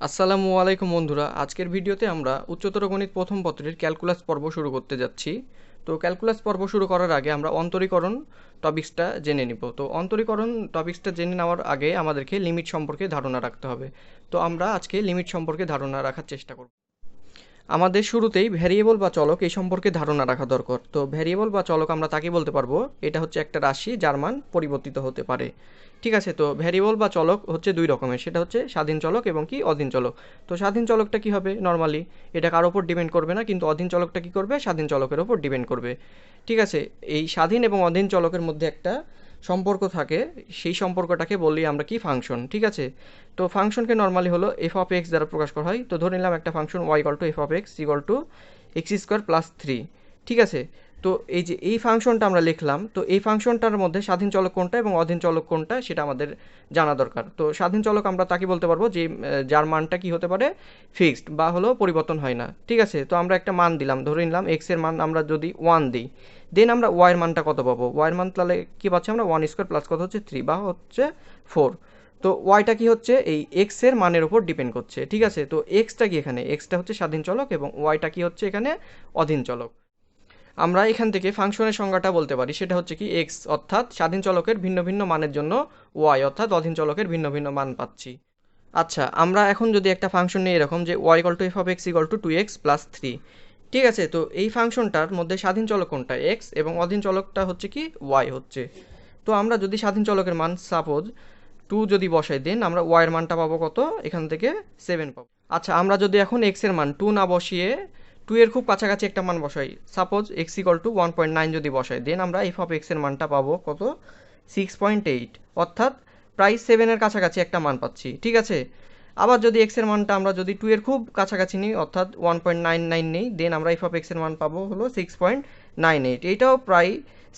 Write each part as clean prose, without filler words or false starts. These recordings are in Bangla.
আসসালামু আলাইকুম বন্ধুরা, আজকের ভিডিওতে আমরা উচ্চতর গণিত প্রথম পত্রের ক্যালকুলাস পর্ব শুরু করতে যাচ্ছি। তো ক্যালকুলাস পর্ব শুরু করার আগে আমরা অন্তরীকরণ টপিক্সটা জেনে নিব। তো অন্তরীকরণ টপিক্সটা জেনে নেওয়ার আগে আমাদেরকে লিমিট সম্পর্কে ধারণা রাখতে হবে। তো আমরা আজকে লিমিট সম্পর্কে ধারণা রাখার চেষ্টা করব। আমাদের শুরুতেই ভ্যারিয়েবল বা চলক এই সম্পর্কে ধারণা রাখা দরকার। তো ভ্যারিয়েবল বা চলক আমরা তাকে বলতে পারবো এটা হচ্ছে একটা রাশি যার মান পরিবর্তিত হতে পারে। ঠিক আছে, তো ভ্যারিয়েবল বা চলক হচ্ছে দুই রকমের, সেটা হচ্ছে স্বাধীন চলক এবং কি অধীন চলক। তো স্বাধীন চলকটা কি হবে, নর্মালি এটা কার ওপর ডিপেন্ড করবে না, কিন্তু অধীন চলকটা কি করবে, স্বাধীন চলকের ওপর ডিপেন্ড করবে। ঠিক আছে, এই স্বাধীন এবং অধীন চলকের মধ্যে একটা সম্পর্ক থাকে, সেই সম্পর্কটাকে বললি আমরা কি, ফাংশন। ঠিক আছে, তো ফাংশনকে নর্মালি হলো এফ অফ এক্স দ্বারা প্রকাশ করা হয়। তো ধরে নিলাম একটা function y equal to f of x equal to x square plus 3। ঠিক আছে, তো এই যে এই ফাংশনটা আমরা লিখলাম, তো এই ফাংশনটার মধ্যে স্বাধীন চলক কোনটা এবং অধীন চলক কোনটা সেটা আমাদের জানা দরকার। তো স্বাধীন চলক আমরা তাকে বলতে পারবো যে যার মানটা কি হতে পারে, ফিক্সড বা হলো পরিবর্তন হয় না। ঠিক আছে, তো আমরা একটা মান দিলাম, ধরে নিলাম এক্স এর মান আমরা যদি 1 দিই, দেন আমরা ওয়াইয়ের মানটা কত পাবো, ওয়াইয়ের মান তাহলে কি পাচ্ছি আমরা, 1 স্কোয়ার প্লাস কত হচ্ছে 3 বা হচ্ছে 4। তো ওয়াইটা কি হচ্ছে, এই এক্স এর মানের উপর ডিপেন্ড করছে। ঠিক আছে, তো এক্সটা কি, এখানে এক্সটা হচ্ছে স্বাধীন চলক এবং ওয়াইটা কি হচ্ছে এখানে অধীন চলক। আমরা এখান থেকে ফাংশনের সংজ্ঞাটা বলতে পারি, সেটা হচ্ছে কি এক্স অর্থাৎ স্বাধীন চলকের ভিন্ন ভিন্ন মানের জন্য ওয়াই অর্থাৎ অধীন চলকের ভিন্ন ভিন্ন মান পাচ্ছি। আচ্ছা, আমরা এখন যদি একটা ফাংশন নিয়ে এরকম যে y equal to f of x equal to 2x plus 3। ঠিক আছে, তো এই ফাংশনটার মধ্যে স্বাধীন চলক কোনটা, এক্স, এবং অধীন চলকটা হচ্ছে কি ওয়াই হচ্ছে। তো আমরা যদি স্বাধীন চলকের মান সাপোজ 2 যদি বসাই, দেন আমরা ওয়াই এর মানটা পাবো কত, এখান থেকে 7 পাবো। আচ্ছা, আমরা যদি এখন এক্স এর মান 2 না বসিয়ে 2 এর খুব কাছাকাছি একটা মান বসাই, সাপোজ এক্স ইকুয়াল টু 1.9 যদি বসাই, দেন আমরা এফ অফ এক্স এর মানটা পাবো কত, 6.8, অর্থাৎ প্রায় 7 এর কাছাকাছি একটা মান পাচ্ছি। ঠিক আছে, আবার যদি এক্স এর মানটা আমরা যদি 2 এর খুব কাছাকাছি নিই অর্থাৎ 1.99 নেই, দেন আমরা এফ অফ এক্স এর মান পাবো হলো 6.98, এইটাও প্রায়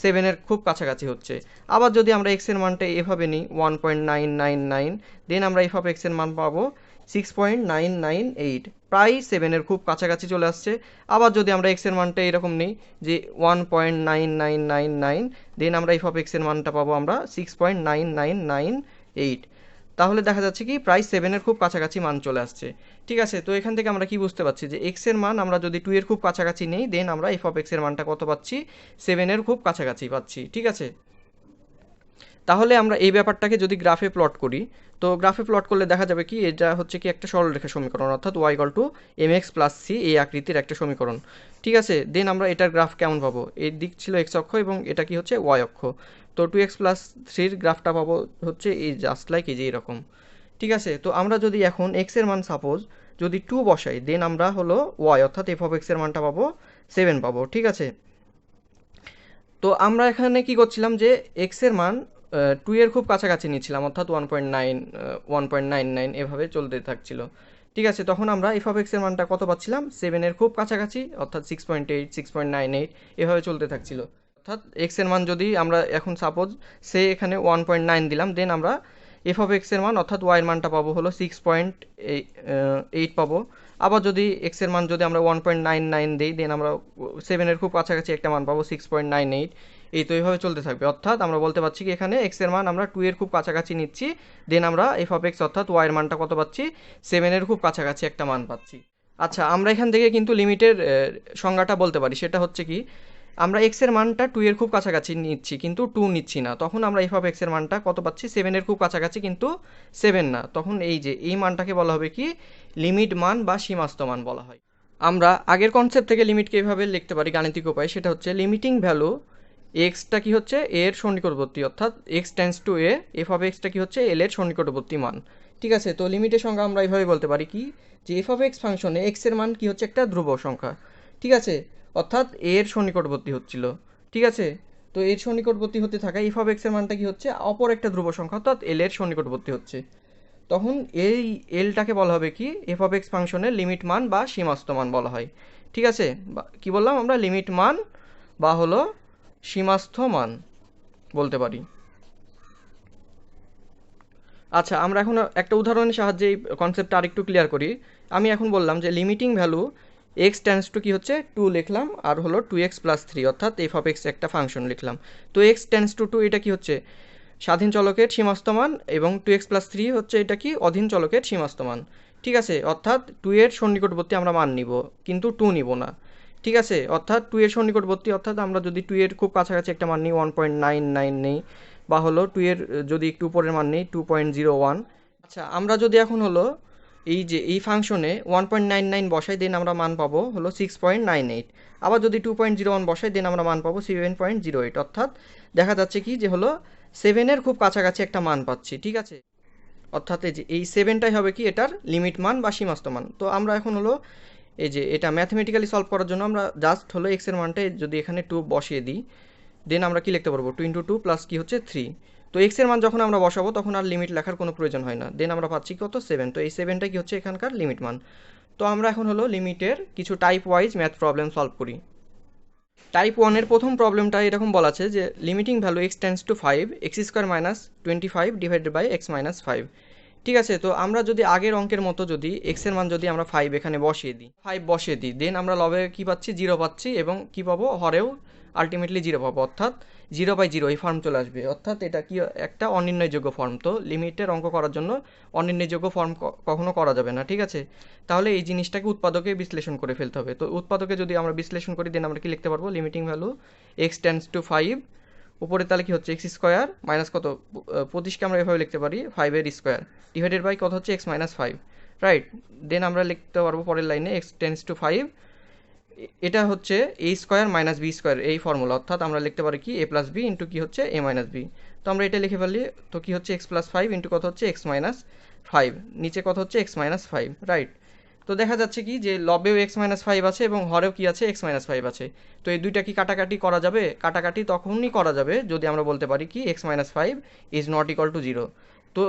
7 এর খুব কাছাকাছি হচ্ছে। আবার যদি আমরা এক্স এর মানটা এভাবে নিই 1.999, দেন আমরা এফ অফ এক্স এর মান পাবো 6.998, প্রায় 7 এর খুব কাছাকাছি চলে আসছে। আবার যদি আমরা এক্স এর মানটা এরকম নিই যে 1.9999, দেন আমরা এফ অফ এক্স এর মানটা পাবো আমরা 6.9998, তাহলে দেখা যাচ্ছে কি প্রায় 7 এর খুব কাছাকাছি মান চলে আসছে। ঠিক আছে, তো এখান থেকে আমরা কি বুঝতে পারছি যে এক্স এর মান আমরা যদি 2 এর খুব কাছাকাছি নেই, দেন আমরা এফ অফ এক্স এর মানটা কত পাচ্ছি, 7 এর খুব কাছাকাছি পাচ্ছি। ঠিক আছে, তাহলে আমরা এই ব্যাপারটাকে যদি গ্রাফে প্লট করি, তো গ্রাফে প্লট করলে দেখা যাবে কি এটা হচ্ছে কি একটা সরলরেখা সমীকরণ, অর্থাৎ y equal to m x plus c, এই আকৃতির একটা সমীকরণ। ঠিক আছে, দেন আমরা এটার গ্রাফ কেমন পাবো, এই দিক ছিল এক্স অক্ষ এবং এটা কি হচ্ছে ওয়াই অক্ষ। তো 2x প্লাস 3-র গ্রাফটা পাবো হচ্ছে এই জাস্ট লাইক এই যে এরকম। ঠিক আছে, তো আমরা যদি এখন এক্স এর মান সাপোজ যদি 2 বসাই, দেন আমরা হলো ওয়াই অর্থাৎ এফ অফ এক্স এর মানটা পাবো 7 পাবো। ঠিক আছে, তো আমরা এখানে কি করছিলাম যে এক্স এর মান 2 এর খুব কাছাকাছি নিচ্ছিলাম, অর্থাৎ 1.9 1.99 এভাবে চলতে থাকছিল। ঠিক আছে, তখন আমরা এফ অফ এক্স এর মানটা কত পাচ্ছিলাম, 7 এর খুব কাছাকাছি অর্থাৎ 6.8 6.98 এভাবে চলতে থাকছিল। অর্থাৎ এক্স এর মান যদি আমরা এখন সাপোজ সে এখানে 1.9 দিলাম, দেন আমরা এফ অফ এক্স এর মান অর্থাৎ ওয়াই এর মানটা পাবো হলো 6.8 পাবো। আবার যদি এক্স এর মান যদি আমরা 1.99 দিই, দেন আমরা 7 এর খুব কাছাকাছি একটা মান পাবো 6.98। এই তো এইভাবে চলতে থাকবে, অর্থাৎ আমরা বলতে পারছি কি এখানে এক্স এর মান আমরা 2 এর খুব কাছাকাছি নিচ্ছি, দেন আমরা এফ অফ এক্স অর্থাৎ ওয়াই এর মানটা কত পাচ্ছি, 7 এর খুব কাছাকাছি একটা মান পাচ্ছি। আচ্ছা, আমরা এখান থেকে কিন্তু লিমিটের সংজ্ঞাটা বলতে পারি, সেটা হচ্ছে কি আমরা এক্স এর মানটা 2 এর খুব কাছাকাছি নিচ্ছি কিন্তু 2 নিচ্ছি না, তখন আমরা এফ অফ এক্স এর মানটা কত পাচ্ছি, 7 এর খুব কাছাকাছি কিন্তু 7 না, তখন এই যে এই মানটাকে বলা হবে কি লিমিট মান বা সীমাস্ত মান বলা হয়। আমরা আগের কনসেপ্ট থেকে লিমিটকে এভাবে লিখতে পারি গাণিতিক উপায়, সেটা হচ্ছে লিমিটিং ভ্যালু এক্সটা কি হচ্ছে এর সন্নিকটবর্তী, অর্থাৎ x tends to A, F of extra কি হচ্ছে এল এর সন্নিকটবর্তী মান। ঠিক আছে, তো লিমিটের সংখ্যা আমরা এইভাবে বলতে পারি কি যে এফ অফ এক্স ফাংশনে এক্স এর মান কি হচ্ছে একটা ধ্রুব সংখ্যা। ঠিক আছে, অর্থাৎ এর সন্নিকটবর্তী হচ্ছিল। ঠিক আছে, তো এর সন্নিকটবর্তী হতে থাকা এফ অফ এক্স এর মানটা কি হচ্ছে অপর একটা ধ্রুব সংখ্যা, অর্থাৎ এল এর সন্নিকটবর্তী হচ্ছে। তখন এই এলটাকে বলা হবে কি এফ অফ এক্স ফাংশনের লিমিট মান বা সীমাস্ত মান বলা হয়। ঠিক আছে, কি বললাম আমরা, লিমিট মান বা হলো সীমাস্থ মান বলতে পারি। আচ্ছা, আমরা এখন একটা উদাহরণের সাহায্যে এই কনসেপ্টটা আরেকটু ক্লিয়ার করি। আমি এখন বললাম যে limiting value x tends to কি হচ্ছে 2 লিখলাম, আর হলো 2x প্লাস 3 অর্থাৎ এফ অফ এক্স একটা ফাংশন লিখলাম। তো এক্স টেন্স টু 2 এটা কি হচ্ছে স্বাধীন চলকের সীমাস্ত মান এবং 2x+3 হচ্ছে এটা কি অধীন চলকের সীমাস্ত মান। ঠিক আছে, অর্থাৎ 2 এর সন্নিকটবর্তী আমরা মান নিব কিন্তু 2 নিব না। ঠিক আছে, অর্থাৎ 2 এর সন্নিকটবর্তী অর্থাৎ আমরা যদি 2 এর খুব কাছাকাছি একটা মান নিই 1.99 নেই, বা হলো 2 এর যদি একটু উপরের মান নেই 2.01। আচ্ছা, আমরা যদি এখন হলো এই যে এই ফাংশনে 1.99 বসাই দেন আমরা মান পাবো হলো 6.98। আবার যদি 2.01 বসাই দেন আমরা মান পাবো 7.08। অর্থাৎ দেখা যাচ্ছে কি যে হলো 7 এর খুব কাছাকাছি একটা মান পাচ্ছি। ঠিক আছে, অর্থাৎ এই যে এই 7টাই হবে কি এটার লিমিট মান বা সীমাস্ত মান। তো আমরা এখন হলো এই যে এটা ম্যাথমেটিক্যালি সলভ করার জন্য আমরা জাস্ট হলো এক্স এর মানটা যদি এখানে 2 বসিয়ে দিই, দেন আমরা কি লিখতে পারবো 2 × 2 প্লাস কি হচ্ছে 3। তো এক্স এর মান যখন আমরা বসাবো তখন আর লিমিট লেখার কোনো প্রয়োজন হয় না, দেন আমরা পাচ্ছি কত 7। তো এই 7টা কি হচ্ছে এখানকার লিমিট মান। তো আমরা এখন হলো লিমিটের কিছু type wise math problem solve করি। টাইপ 1 এর প্রথম প্রবলেমটা এরকম বলা আছে যে limiting value x tends to 5 x² minus 25 divided by x minus 5। ঠিক আছে, তো আমরা যদি আগের অঙ্কের মতো যদি x এর মান যদি আমরা 5 এখানে বসিয়ে দিই, 5 বসিয়ে দিই, দেন আমরা লবে কি পাচ্ছি 0 পাচ্ছি এবং কি পাবো হরেও আলটিমেটলি 0 পাবো, অর্থাৎ 0/0 এই ফর্ম চলে আসবে। অর্থাৎ এটা কি একটা অনির্ণয়যোগ্য ফর্ম। তো লিমিটের অঙ্ক করার জন্য অনির্ণয়যোগ্য ফর্ম কখনো করা যাবে না। ঠিক আছে, তাহলে এই জিনিসটাকে উৎপাদকে বিশ্লেষণ করে ফেলতে হবে। তো উৎপাদকে যদি আমরা বিশ্লেষণ করি দেন আমরা কি লিখতে পারবো limiting value x tends to 5, উপরে তাহলে কি হচ্ছে x স্কোয়ার মাইনাস কত 25কে আমরা এভাবে লিখতে পারি 5 এর স্কোয়ার ডিভাইডেড বাই কত হচ্ছে x মাইনাস 5, রাইট। দেন আমরা লিখতে পারবো পরের লাইনে x টেন্ডস টু 5, এটা হচ্ছে a square minus b square এই ফর্মুলা, অর্থাৎ আমরা লিখতে পারি কি a প্লাস বি ইন্টু কি হচ্ছে a মাইনাস বি। তো আমরা এটা লিখে ফেললি, তো কি হচ্ছে x প্লাস 5 ইন্টু কত হচ্ছে x মাইনাস 5, নিচে কত হচ্ছে x মাইনাস 5, রাইট। তো দেখা যাচ্ছে কি যে লবেও x মাইনাস 5 আছে এবং হরেও কি আছে x মাইনাস 5 আছে। তো এই দুইটা কি কাটাকাটি করা যাবে? কাটাকাটি তখনই করা যাবে যদি আমরা বলতে পারি কি x minus 5 is not equal to 0। তো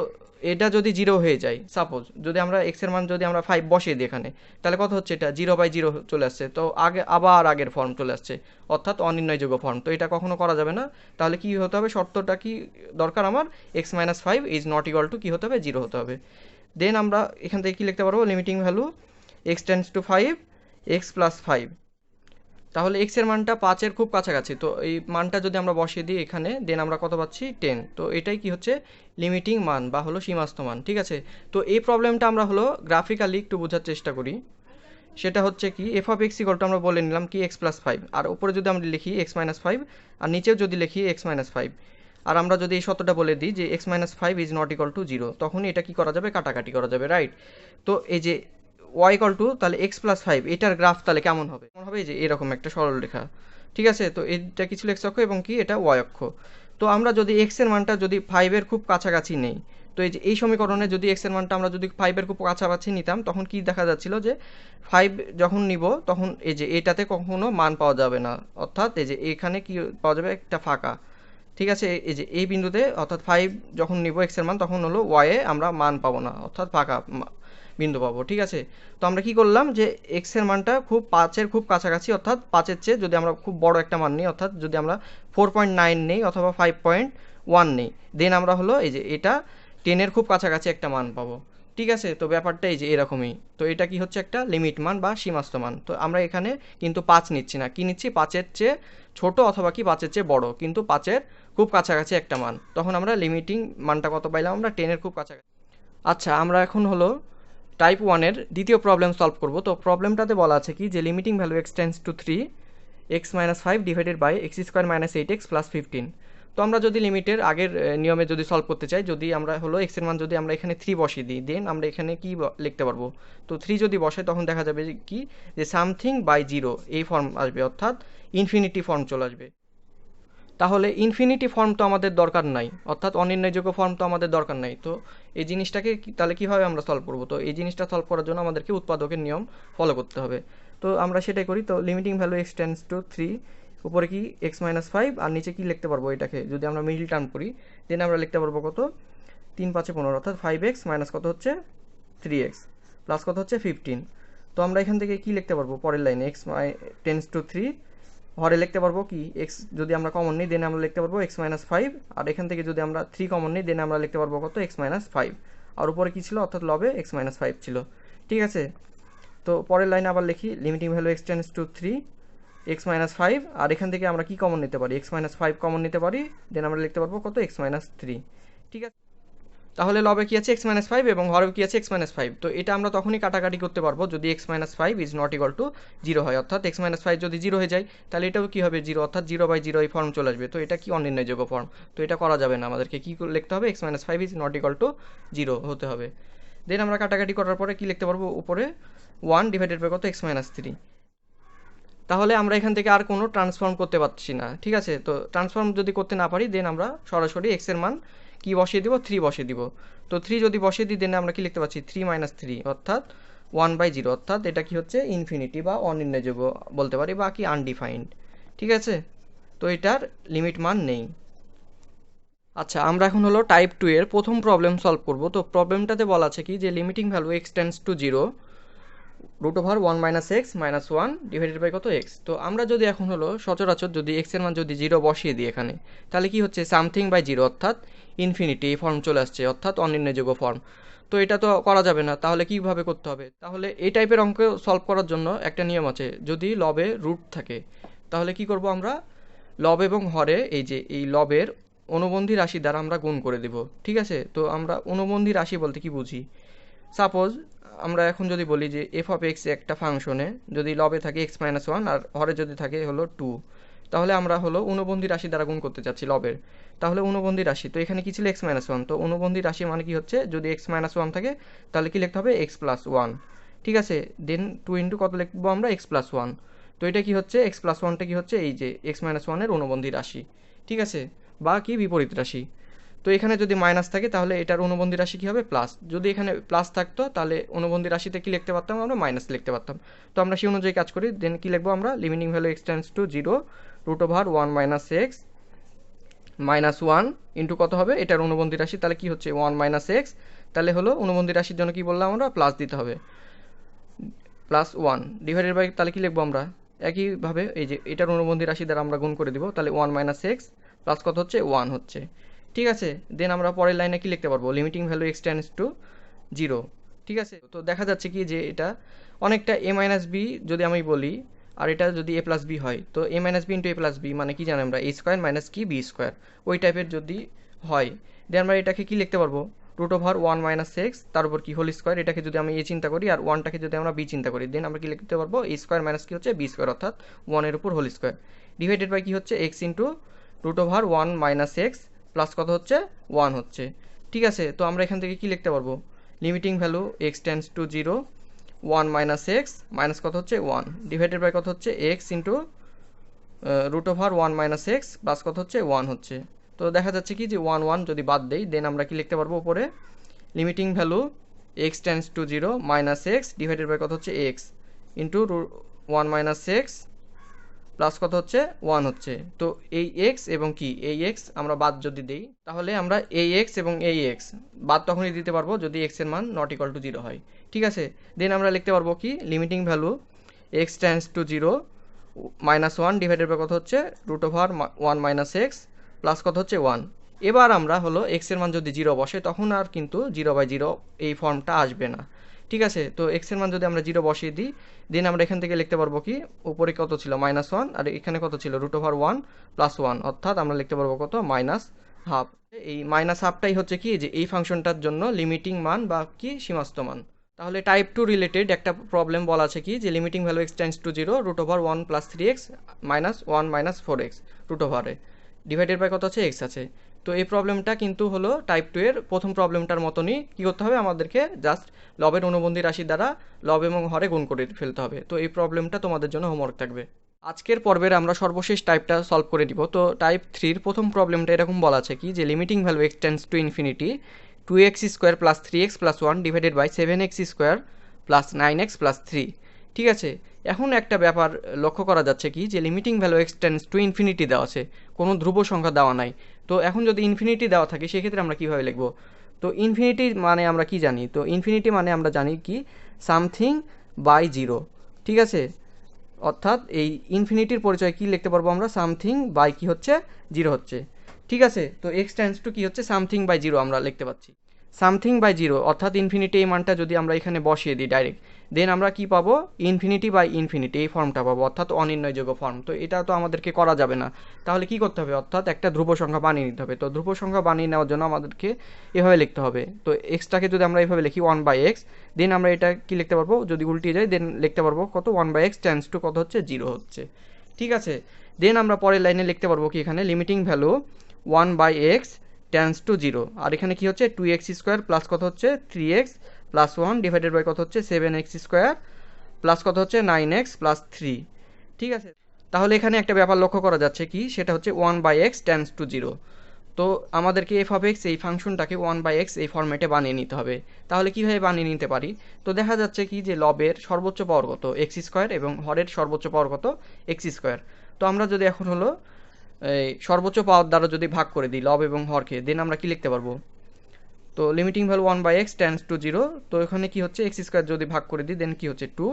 এটা যদি 0 হয়ে যায়, সাপোজ যদি আমরা x এর মান যদি আমরা 5 বসিয়ে দিই এখানে, তাহলে কত হচ্ছে এটা 0/0 চলে আসছে। তো আগে আবার আগের ফর্ম চলে আসছে, অর্থাৎ অনির্ণয়যোগ্য ফর্ম। তো এটা কখনো করা যাবে না। তাহলে কি হতে হবে, শর্তটা কি দরকার আমার x minus 5 is not equal to কি হতে হবে 0 হতে হবে। দেন আমরা এখান থেকে কি লিখতে পারবো limiting value x tends to 5 x plus 5। তাহলে x এর মানটা 5 এর খুব কাছাকাছি, তো এই মানটা যদি আমরা বসিয়ে দিই এখানে দেন আমরা কত পাচ্ছি 10। তো এটাই কি হচ্ছে লিমিটিং মান বা হলো সীমাস্ত মান। ঠিক আছে, তো এই প্রবলেমটা আমরা হলো গ্রাফিক্যালি একটু বোঝার চেষ্টা করি। সেটা হচ্ছে কি F of x equal two আমরা বলে নিলাম কি এক্স প্লাস 5, আর উপরে যদি আমরা লিখি এক্স মাইনাস 5 আর নিচেও যদি লিখি এক্স মাইনাস 5, আর আমরা যদি এই শর্তটা বলে দিই যে x minus 5 is not equal to 0, তখনই এটা কি করা যাবে কাটাকাটি করা যাবে, রাইট। তো এই যে y ইকুয়াল টু তাহলে x প্লাস 5 এটার গ্রাফ তাহলে কেমন হবে, কেমন হবে এই যে এরকম একটা সরল রেখা। ঠিক আছে, তো এটা কি ছিল x অক্ষ এবং কি এটা y অক্ষ। তো আমরা যদি x এর মানটা যদি 5 এর খুব কাছাকাছি নেই, তো এই যে এই সমীকরণে যদি x এর মানটা আমরা যদি 5 এর খুব কাছাকাছি নিতাম তখন কি দেখা যাচ্ছিল যে 5 যখন নিব তখন এই যে এটাতে কখনো মান পাওয়া যাবে না, অর্থাৎ এই যে এখানে কি পাওয়া যাবে একটা ফাঁকা। ঠিক আছে, এই যে এই বিন্দুতে অর্থাৎ 5 যখন নিব x এর মান তখন হলো y এ আমরা মান পাবো না, অর্থাৎ ফাঁকা বিন্দু পাবো। ঠিক আছে, তো আমরা কি করলাম যে x এর মানটা খুব 5 এর খুব কাছাকাছি, অর্থাৎ 5 এর চেয়ে যদি আমরা খুব বড় একটা মান নিই, অর্থাৎ যদি আমরা 4.9 নেই অথবা 5.1 নেই, দেন আমরা হলো এই যে এটা 10 এর খুব কাছাকাছি একটা মান পাবো। ঠিক আছে, তো ব্যাপারটা এই যে এরকমই। তো এটা কি হচ্ছে একটা লিমিট মান বা সীমাস্ত মান। তো আমরা এখানে কিন্তু 5 নিচ্ছি না, কি নিচ্ছি 5 এর চেয়ে ছোট অথবা কি 5 এর চেয়ে বড় কিন্তু 5 এর খুব কাছাকাছি একটা মান, তখন আমরা লিমিটিং মানটা কত পাইলাম আমরা 10 এর খুব কাছাকাছি। আচ্ছা, আমরা এখন হলো টাইপ 1 এর দ্বিতীয় প্রবলেম সলভ করব। তো প্রবলেমটাতে বলা আছে কি যে limiting value x tends to 3 x minus 5 divided by x square minus 8x plus 15। তো আমরা যদি লিমিটের আগের নিয়মে যদি সলভ করতে চাই, যদি আমরা হলো x এর মান যদি আমরা এখানে 3 বসিয়ে দিই, দেন আমরা এখানে কি লিখতে পারবো, তো 3 যদি বসাই তখন দেখা যাবে কি যে সামথিং বাই 0 এই ফর্ম আসবে, অর্থাৎ ইনফিনিটি ফর্ম চলে আসবে। তাহলে ইনফিনিটি ফর্ম তো আমাদের দরকার নাই, অর্থাৎ অনির্ণয়যোগ্য ফর্ম তো আমাদের দরকার নাই। তো এই জিনিসটাকে তাহলে কীভাবে আমরা সলভ করবো, তো এই জিনিসটা সলভ করার জন্য আমাদেরকে উৎপাদকের নিয়ম ফলো করতে হবে। তো আমরা সেটাই করি। তো limiting value x tends to 3, উপরে কি x মাইনাস 5 আর নিচে কি লিখতে পারবো এটাকে যদি আমরা মিডল টার্ম করি, দেন আমরা লিখতে পারবো কত 3 5 15, অর্থাৎ 5x মাইনাস কত হচ্ছে 3x প্লাস কত হচ্ছে 15। তো আমরা এখান থেকে কি লিখতে পারবো পরের লাইনে x টেন্ডস টু 3, হরে লিখতে পারবো কি x যদি আমরা কমন নিই দেন আমরা লিখতে পারবো x মাইনাস 5, আর এখান থেকে যদি আমরা 3 কমন নিই দেন আমরা লিখতে পারবো কত x মাইনাস 5, আর উপরে কি ছিল অর্থাৎ লবে x মাইনাস 5 ছিল। ঠিক আছে, তো পরের লাইনে আবার লিখি limiting value x tends to 3, x minus five, আর এখান থেকে আমরা কি কমন নিতে পারি, এক্স মাইনাস ফাইভ কমন নিতে পারি, দেন আমরা লিখতে পারবো কত, এক্স মাইনাস থ্রি। ঠিক আছে, তাহলে লবে কি আছে এক্স মাইনাস ফাইভ এবং হরেও কি আছে এক্স মাইনাস ফাইভ। তো এটা আমরা তখনই কাটাকাটি করতে পারবো যদি x minus five is not equal to zero হয়, অর্থাৎ এক্স মাইনাস ফাইভ যদি জিরো হয়ে যায় তাহলে এটাও কি হবে জিরো, অর্থাৎ জিরো বাই জিরো এই ফর্ম চলে আসবে। তো এটা কি অনির্ণয়যোগ্য ফর্ম, তো এটা করা যাবে না, আমাদেরকে কি লিখতে হবে, x minus five is not equal to zero হতে হবে। দেন আমরা কাটাকাটি করার পরে কি লিখতে পারবো, উপরে ওয়ান ডিভাইডেড বাই কত, এক্স মাইনাস থ্রি। তাহলে আমরা এখান থেকে আর কোনো ট্রান্সফর্ম করতে পারছি না। ঠিক আছে, তো ট্রান্সফর্ম যদি করতে না পারি দেন আমরা সরাসরি এক্স এর মান কি বসিয়ে দিব, থ্রি বসিয়ে দিব। তো থ্রি যদি বসিয়ে দিই দেন আমরা কি লিখতে পাচ্ছি, থ্রি মাইনাস থ্রি অর্থাৎ ওয়ান বাই জিরো, অর্থাৎ এটা কি হচ্ছে ইনফিনিটি বা অনির্ণয়যোগ্য বলতে পারি বা কি আনডিফাইন্ড। ঠিক আছে, তো এটার লিমিট মান নেই। আচ্ছা, আমরা এখন হলো টাইপ 2 এর প্রথম প্রবলেম সলভ করব। তো প্রবলেমটাতে বলা আছে কি যে limiting value x tends to zero root over one minus x minus one divided by কত এক্স। তো আমরা যদি এখন হলো সচরাচর যদি এক্সের মান যদি জিরো বসিয়ে দিই এখানে, তাহলে কি হচ্ছে সামথিং বাই জিরো অর্থাৎ ইনফিনিটি এই ফর্ম চলে আসছে, অর্থাৎ অনির্ণয়যোগ্য ফর্ম। তো এটা তো করা যাবে না, তাহলে কিভাবে করতে হবে, তাহলে এই টাইপের অঙ্ক সলভ করার জন্য একটা নিয়ম আছে, যদি লবে রুট থাকে তাহলে কি করব আমরা, লব এবং হরে এই যে এই লবের অনুবন্ধী রাশি দ্বারা আমরা গুণ করে দেব। ঠিক আছে, তো আমরা অনুবন্ধী রাশি বলতে কি বুঝি, সাপোজ আমরা এখন যদি বলি যে এফ অফ এক্স একটা ফাংশনে যদি লবে থাকে এক্স মাইনাস ওয়ান আর হরে যদি থাকে হলো টু, তাহলে আমরা হলো অনুবন্ধী রাশি দ্বারা গুণ করতে চাচ্ছি লবের, তাহলে অনুবন্ধী রাশি, তো এখানে কি ছিল এক্স মাইনাস ওয়ান, তো অনুবন্ধী রাশি মানে কি হচ্ছে যদি এক্স মাইনাস ওয়ান থাকে তাহলে কি লিখতে হবে এক্স প্লাস ওয়ান। ঠিক আছে, দেন টু ইন্টু কত লিখবো আমরা, এক্স প্লাস ওয়ান। তো এটা কি হচ্ছে এক্স প্লাস ওয়ানটা কি হচ্ছে এই যে এক্স মাইনাস ওয়ানের অনুবন্ধী রাশি। ঠিক আছে, বা কি বিপরীত রাশি। তো এখানে যদি মাইনাস থাকে তাহলে এটার অনুবন্ধী রাশি কী হবে, প্লাস। যদি এখানে প্লাস থাকতো তাহলে অনুবন্ধী রাশিতে কী লিখতে পারতাম আমরা, মাইনাস লিখতে পারতাম। তো আমরা সেই অনুযায়ী কাজ করি, দেন কী লিখবো আমরা, limiting value x tends to zero root over one minus x minus one into কত হবে এটার অনুবন্ধী রাশি, তাহলে কি হচ্ছে ওয়ান মাইনাস এক্স, তাহলে হলো অনুবন্ধী রাশির জন্য কি বললাম আমরা, প্লাস দিতে হবে, প্লাস ওয়ান ডিভাইডেড বাই, তাহলে কি লিখবো আমরা একইভাবে এই যে এটার অনুবন্ধী রাশি দ্বারা আমরা গুণ করে দিব, তাহলে ওয়ান মাইনাস এক্স প্লাস কত হচ্ছে ওয়ান হচ্ছে। ঠিক আছে, দেন আমরা পরের লাইনে কি লিখতে পারবো, limiting value x tends to zero. ঠিক আছে, তো দেখা যাচ্ছে কি যে এটা অনেকটা এ মাইনাস বি যদি আমি বলি, আর এটা যদি এ প্লাস বি হয়, তো এ মাইনাস বি ইন্টু এ প্লাস বি মানে কি জানি আমরা, এ স্কোয়ার মাইনাস কি বি স্কোয়ার, ওই টাইপের যদি হয় দেন আমরা এটাকে কি লিখতে পারবো, root over one minus x তার উপর কি হোল স্কোয়ার, এটাকে যদি আমি এ চিন্তা করি আর ওয়ানটাকে যদি আমরা বি চিন্তা করি, দেন আমরা কি লিখতে পারবো এ স্কোয়ার মাইনাস কি হচ্ছে বি স্কোয়ার, অর্থাৎ ওয়ানের উপর হোল স্কোয়ার ডিভাইডেড বাই কি হচ্ছে x into root over one minus x plus কত হচ্ছে ওয়ান হচ্ছে। ঠিক আছে, তো আমরা এখান থেকে কি লিখতে পারবো, limiting value x tends to zero one minus x minus কত হচ্ছে ওয়ান ডিভাইডেড বাই কত হচ্ছে x into root over one minus x plus কত হচ্ছে ওয়ান হচ্ছে। তো দেখা যাচ্ছে কি যে ওয়ান ওয়ান যদি বাদ দেই দেন আমরা কি লিখতে পারবো উপরে, limiting value x tends to zero minus x divided by কত হচ্ছে x into one minus x plus কত হচ্ছে ওয়ান হচ্ছে। তো এই এক্স এবং কি এই এক্স আমরা বাদ যদি দিই তাহলে আমরা এই এক্স এবং এই এক্স বাদ তখনই দিতে পারবো যদি এক্স এর মান নট ইকুয়াল টু জিরো হয়। ঠিক আছে, দেন আমরা লিখতে পারবো কি limiting value x tends to zero minus one divided by কত হচ্ছে root over one minus x plus কত হচ্ছে ওয়ান। এবার আমরা হলো এক্স এর মান যদি জিরো বসে তখন আর কিন্তু জিরো বাই জিরো এই ফর্মটা আসবে না। ঠিক আছে, তো এক্স এর মান যদি আমরা জিরো বসিয়ে দিই দেন আমরা এখান থেকে লিখতে পারবো কি উপরে কত ছিল মাইনাস ওয়ান আর এখানে কত ছিল root over one plus one, অর্থাৎ আমরা লিখতে পারবো কত মাইনাস হাফ। এই মাইনাস হাফটাই হচ্ছে কি যে এই ফাংশনটার জন্য লিমিটিং মান বা কি সীমাস্ত মান। তাহলে টাইপ 2 রিলেটেড একটা প্রবলেম বলা আছে কি যে limiting value x tends to zero root over one plus three x minus one minus four x root ওভারে ডিভাইডেড বাই কত আছে এক্স আছে। তো এই প্রবলেমটা কিন্তু হলো টাইপ 2 এর প্রথম প্রবলেমটার মতনই, কী করতে হবে আমাদেরকে জাস্ট লবের অনুবন্ধী রাশি দ্বারা লব এবং হরে গুণ করে ফেলতে হবে। তো এই প্রবলেমটা তোমাদের জন্য হোমওয়ার্ক থাকবে। আজকের পর্বের আমরা সর্বশেষ টাইপটা সলভ করে দিব। তো টাইপ 3 প্রথম প্রবলেমটা এরকম বলা আছে কি যে limiting value x tends to infinity two x square plus three x plus one divided by seven x square plus nine x plus three. ঠিক আছে, এখন একটা ব্যাপার লক্ষ্য করা যাচ্ছে কি যে limiting value x tends to infinity দেওয়া আছে, কোনো ধ্রুব সংখ্যা দেওয়া নাই। তো এখন যদি ইনফিনিটি দেওয়া থাকে সেক্ষেত্রে আমরা কীভাবে লিখব, তো ইনফিনিটি মানে আমরা কি জানি, তো ইনফিনিটি মানে আমরা জানি কি সামথিং বাই জিরো। ঠিক আছে, অর্থাৎ এই ইনফিনিটির পরিচয় কি লিখতে পারবো আমরা, সামথিং বাই কি হচ্ছে জিরো হচ্ছে। ঠিক আছে, তো এক্স টেন্ডস টু কি হচ্ছে সামথিং বাই জিরো আমরা লিখতে পাচ্ছি, সামথিং বাই জিরো অর্থাৎ ইনফিনিটি এই মানটা যদি আমরা এখানে বসিয়ে দিই ডাইরেক্ট দেন আমরা কি পাবো, ইনফিনিটি বাই ইনফিনিটি এই ফর্মটা পাবো, অর্থাৎ অনির্ণয়যোগ্য ফর্ম। তো এটা তো আমাদেরকে করা যাবে না, তাহলে কি করতে হবে, অর্থাৎ একটা ধ্রুব সংখ্যা বানিয়ে নিতে হবে। তো ধ্রুব সংখ্যা বানিয়ে নেওয়ার জন্য আমাদেরকে এভাবে লিখতে হবে। তো এক্সটাকে যদি আমরা এভাবে লিখি 1/x, দেন আমরা এটা কি লিখতে পারবো, যদি উল্টিয়ে যায় দেন লিখতে পারবো কত, 1/x টেন্স টু কত হচ্ছে, 0 হচ্ছে। ঠিক আছে, দেন আমরা পরের লাইনে লিখতে পারবো কি, এখানে limiting value 1/x tends to 0, আর এখানে কি হচ্ছে 2x স্কোয়ার প্লাস কত হচ্ছে 3x প্লাস 1 ডিভাইডেড বাই কত হচ্ছে 7x স্কোয়ার প্লাস কত হচ্ছে 9x প্লাস 3। ঠিক আছে, তাহলে এখানে একটা ব্যাপার লক্ষ্য করা যাচ্ছে কি, সেটা হচ্ছে 1/x টেন্স টু 0। তো আমাদেরকে এফ অফ এক্স এই ফাংশনটাকে 1/x এই ফরম্যাটে বানিয়ে নিতে হবে। তাহলে কীভাবে বানিয়ে নিতে পারি, তো দেখা যাচ্ছে কি যে লবের সর্বোচ্চ পাওয়ার কত এক্স স্কোয়ার এবং হরের সর্বোচ্চ পাওয়ার কত এক্স স্কোয়ার। তো আমরা যদি এখন হলো এই সর্বোচ্চ পাওয়ার দ্বারা যদি ভাগ করে দিই লব এবং হরকে, দেন আমরা কি লিখতে পারবো, তো limiting value 1/x tends to 0, তো এখানে কি হচ্ছে এক্স স্কোয়ার যদি ভাগ করে দিই দেন কি হচ্ছে 2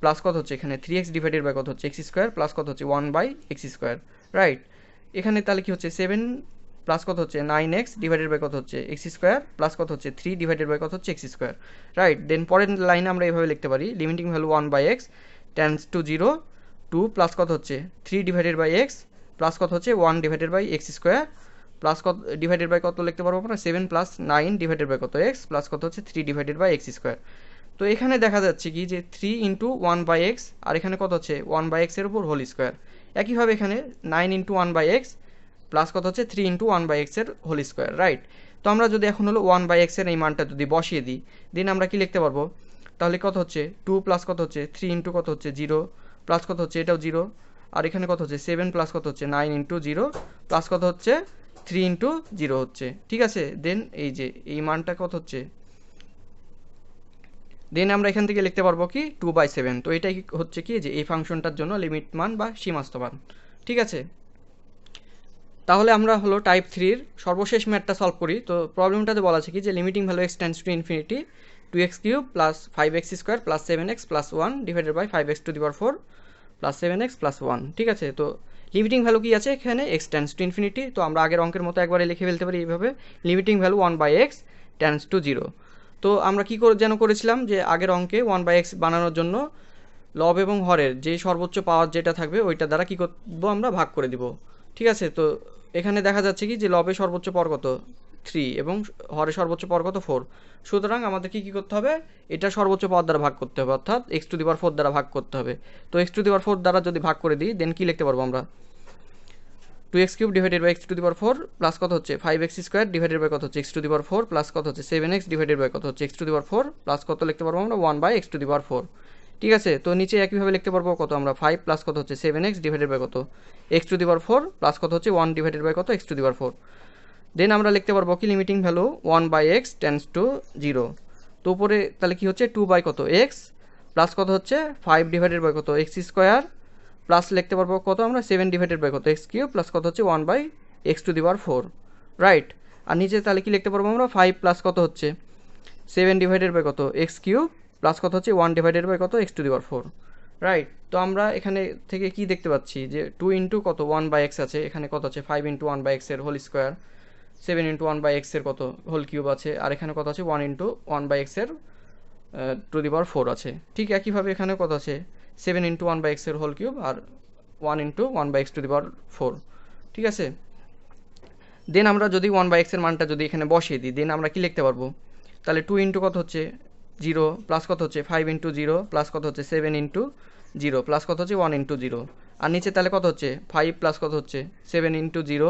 প্লাস কত হচ্ছে এখানে 3x ডিভাইডেড বাই কত হচ্ছে এক্স স্কোয়ার প্লাস কত হচ্ছে 1/x স্কোয়ার, রাইট। এখানে তাহলে কি হচ্ছে 7 প্লাস কত হচ্ছে 9x ডিভাইডেড বাই কত হচ্ছে এক্স স্কোয়ার প্লাস কত হচ্ছে 3 ডিভাইডেড বাই কত হচ্ছে এক্স স্কোয়ার, রাইট। দেন পরের লাইনে আমরা এইভাবে লিখতে পারি, limiting value 1/x tends to 0, 2 plus কত হচ্ছে 3 ডিভাইডেড বাই এক্স প্লাস কত হচ্ছে 1 divided by x square plus কত ডিভাইডেড বাই কত লিখতে পারবো আমরা 7 প্লাস 9 ডিভাইডেড বাই কত এক্স প্লাস কত হচ্ছে 3 ডিভাইডেড বাই এক্স স্কোয়ার। তো এখানে দেখা যাচ্ছে কি যে 3 ইন্টু 1/x, আর এখানে কত হচ্ছে 1/x এর উপর হোল স্কোয়ার। একইভাবে এখানে 9 ইন্টু 1/x প্লাস কত হচ্ছে 3 ইন্টু 1/x এর হোল স্কোয়ার, রাইট। তো আমরা যদি এখন হলো 1/x এর এই মানটা যদি বসিয়ে দিই, দেন আমরা কি লিখতে পারবো, তাহলে কত হচ্ছে 2 প্লাস কত হচ্ছে 3 ইন্টু কত হচ্ছে 0 প্লাস কত হচ্ছে এটাও 0, আর এখানে কত হচ্ছে 7 প্লাস কত হচ্ছে 9 ইন্টু 0 প্লাস কত হচ্ছে 3 ইন্টু 0 হচ্ছে। ঠিক আছে, দেন এই যে এই মানটা কত হচ্ছে, দেন আমরা এখান থেকে লিখতে পারবো কি 2/7। তো এটাই হচ্ছে কি যে এই ফাংশনটার জন্য লিমিট মান বা সীমাস্ত মান। ঠিক আছে, তাহলে আমরা হলো টাইপ 3-র সর্বশেষ ম্যাথটা সলভ করি। তো প্রবলেমটাতে বলা আছে কি যে limiting value x tends to infinity 2x cube plus 5x square plus 7x plus 1 divided by 5x to the power 4 plus 7x plus 1। ঠিক আছে, তো লিমিটিং ভ্যালু কি আছে এখানে x টেন্স টু ইনফিনিটি, তো আমরা আগের অঙ্কের মতো একবারে লিখে ফেলতে পারি এইভাবে, limiting value 1/x tends to 0। তো আমরা কি যেন করেছিলাম যে আগের অঙ্কে 1/x বানানোর জন্য লব এবং হরের যে সর্বোচ্চ পাওয়ার যেটা থাকবে ওইটা দ্বারা কি করবো, আমরা ভাগ করে দিব। ঠিক আছে, তো এখানে দেখা যাচ্ছে কি যে লবে সর্বোচ্চ পাওয়ার কত 3 এবং হরে সর্বোচ্চ পাওয়ার কত 4, সুতরাং আমাদেরকে কি করতে হবে, এটা সর্বোচ্চ পাওয়ার দ্বারা ভাগ করতে হবে, অর্থাৎ x টু দি পাওয়ার 4 দ্বারা ভাগ করতে হবে। তো x টু দি পাওয়ার 4 দ্বারা যদি ভাগ করে দিই দেন কি লিখতে পারবো আমরা, 2x cube divided by x to the power 4 plus কত হচ্ছে 5x স্কোয়ার ডিভাইডেড বাই কত হচ্ছে x to the power 4 plus কত হচ্ছে 7x ডিভাইডেড বাই কত হচ্ছে x to the power 4 plus কত লিখতে পারবো আমরা 1/x টু দি পাওয়ার 4। ঠিক আছে, তো নিচে একইভাবে লিখতে পারবো কত আমরা 5 প্লাস কত হচ্ছে 7x ডিভাইডেড বাই কত x to the power 4 plus কত হচ্ছে 1 ডিভাইডেড বাই কত x টু দি পাওয়ার 4। দেন আমরা লিখতে পারবো কি limiting value 1/x tends to 0, তো উপরে তাহলে কি হচ্ছে 2 বাই কত x প্লাস কত হচ্ছে 5 ডিভাইডেড বাই কত x স্কোয়ার প্লাস লিখতে পারবো কত আমরা 7 ডিভাইডেড বাই কত x কিউব প্লাস কত হচ্ছে 1/x to the power 4, right. আর নিচে তাহলে কি লিখতে পারবো আমরা 5 প্লাস কত হচ্ছে 7 ডিভাইডেড বাই কত x কিউব প্লাস কত হচ্ছে 1 ডিভাইডেড বাই কত x to the power 4, right. তো আমরা এখানে থেকে কি দেখতে পাচ্ছি যে 2 ইন্টু কত 1/x আছে, এখানে কত আছে 5 ইন্টু 1/x এর হোল স্কোয়ার, 7 ইন্টু 1/x এর কত হোল কিউব আছে, আর এখানে কত আছে 1 ইন্টু 1/x এর টু দি পাওয়ার 4 আছে। ঠিক একইভাবে এখানে কত আছে 7 ইন্টু 1/x এর হোল কিউব আর 1 into 1/x to the power 4। ঠিক আছে, দেন আমরা যদি 1/x এর মানটা যদি এখানে বসিয়ে দিই দেন আমরা কি লিখতে পারবো, তাহলে 2 ইন্টু কত হচ্ছে 0 প্লাস কত হচ্ছে 5 ইন্টু 0 প্লাস কত হচ্ছে 7 ইন্টু 0 প্লাস কত হচ্ছে 1 ইন্টু 0, আর নিচে তাহলে কত হচ্ছে 5 প্লাস কত হচ্ছে 7 ইন্টু 0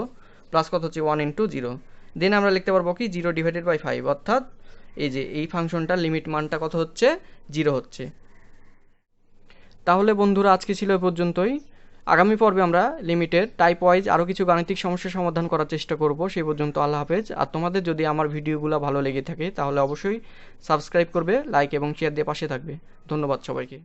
প্লাস কত হচ্ছে 1 ইন্টু 0। দেন আমরা লিখতে পারবো কি 0 ডিভাইডেড বাই 5, অর্থাৎ এই যে এই ফাংশনটার লিমিট মানটা কত হচ্ছে 0 হচ্ছে। তাহলে বন্ধুরা আজকে ছিল এ পর্যন্তই। আগামী পর্বে আমরা লিমিটের টাইপ ওয়াইজ আরও কিছু গাণিতিক সমস্যার সমাধান করার চেষ্টা করব। সেই পর্যন্ত আল্লাহ হাফেজ। আর তোমাদের যদি আমার ভিডিওগুলো ভালো লেগে থাকে তাহলে অবশ্যই সাবস্ক্রাইব করবে, লাইক এবং শেয়ার দিয়ে পাশে থাকবে। ধন্যবাদ সবাইকে।